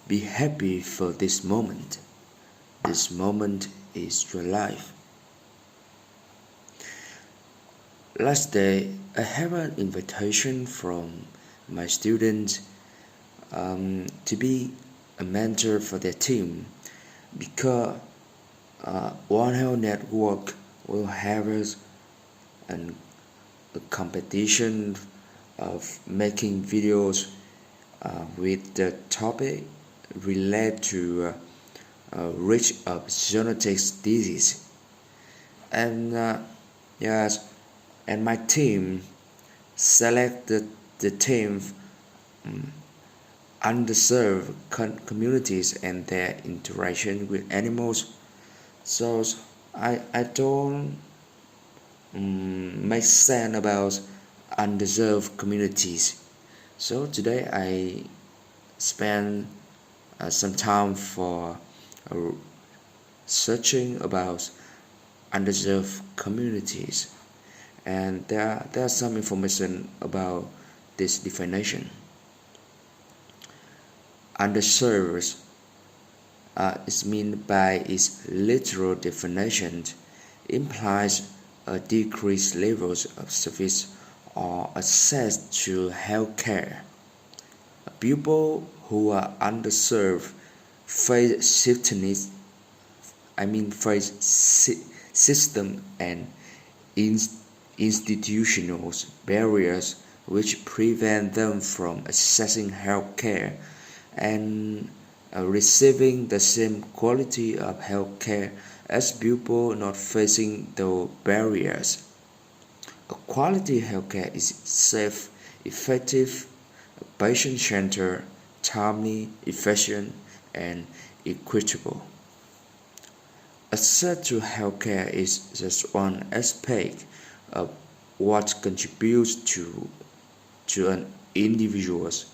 Be happy for this moment. This moment is your life. Last day, I have an invitation from my students to be a mentor for their team because One Health Network will have a competition of making videos with the topic related to risk of zoonotic disease. And yes, and my team selected the team underserved communities and their interaction with animals. So I don't make sense about underserved communities. So today I spend some time for uh, searching about underserved communities, and there's some information about this definition. Underserved is meant by its literal definition implies a decreased levels of service or access to health care. People who are underserved face system and institutional barriers which prevent them from accessing health care and receiving the same quality of health care as people not facing those barriers. A quality healthcare is safe, effective, patient-centered, timely, efficient, and equitable. Access to healthcare is just one aspect of what contributes to an individual's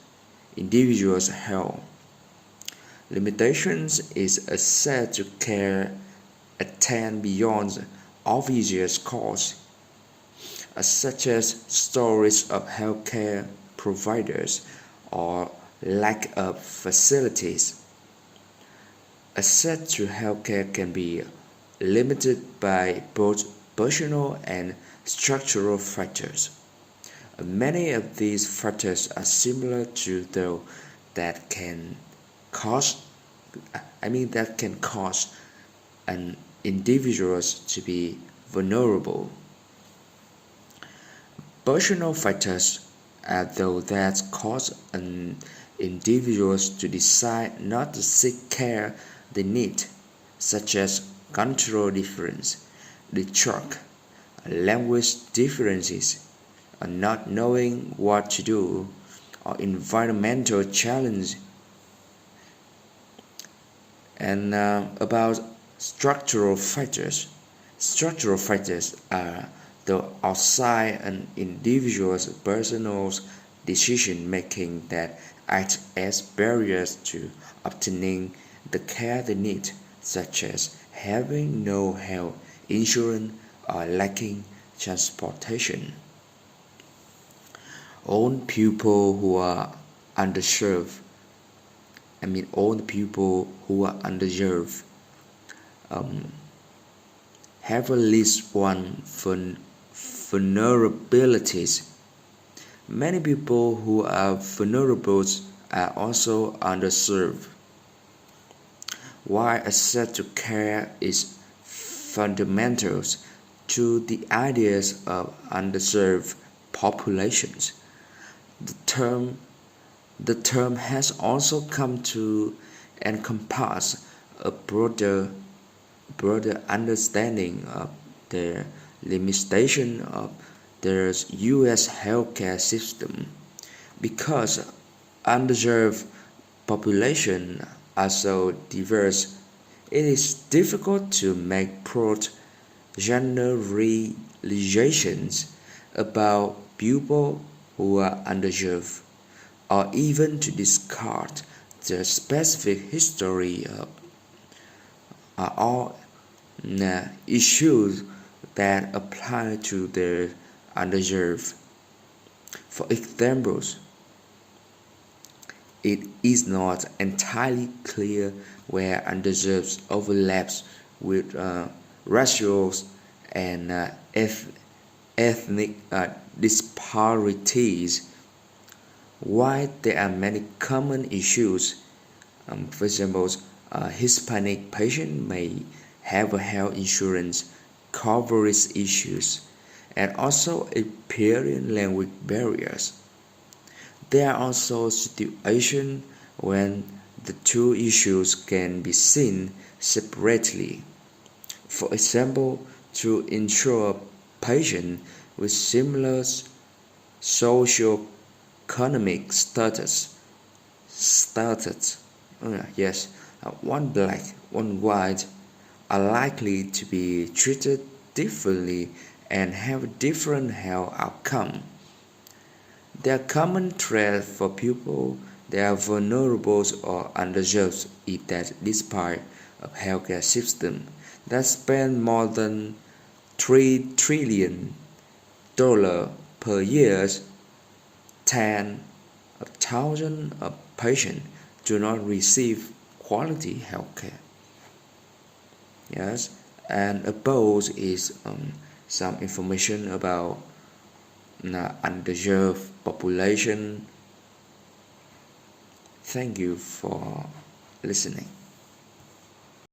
health. Limitations is access to care attend beyond obvious causes, such as shortage of healthcare providers or lack of facilities. Access to healthcare can be limited by both personal and structural factors. Many of these factors are similar to those that can cause that can cause an individuals to be vulnerable. Personal factors are those that cause an individuals to decide not to seek care they need, such as cultural difference, distrust, language differences, not knowing what to do, or environmental challenge. And about structural factors. Structural factors are the outside an individual's personal decision making that act as barriers to obtaining the care they need, such as having no health insurance or lacking transportation. All people who are underserved, all people who are underserved have at least one vulnerabilities. Many people who are vulnerable are also underserved. While access to care is fundamental to the ideas of underserved populations, the term has also come to encompass a broader understanding of the limitation of the U.S. healthcare system. Because underserved populations are so diverse, it is difficult to make broad generalizations about people who are underserved, or even to discard the specific history of all issues that apply to the underserved. For example, It is not entirely clear where underserved overlaps with racial and ethnic disparities. While there are many common issues, for example, a Hispanic patient may have a health insurance coverage issues and also appearing language barriers. There are also situations when the two issues can be seen separately. For example, to ensure patients with similar socio-economic status, yes, one black, one white, are likely to be treated differently and have different health outcomes. Their common thread for people that are vulnerable or underserved is that despite a healthcare system that spends more than $3 trillion per year, tens of thousands of patients do not receive quality healthcare. Yes, and above is some information about underserved population. Thank you for listening.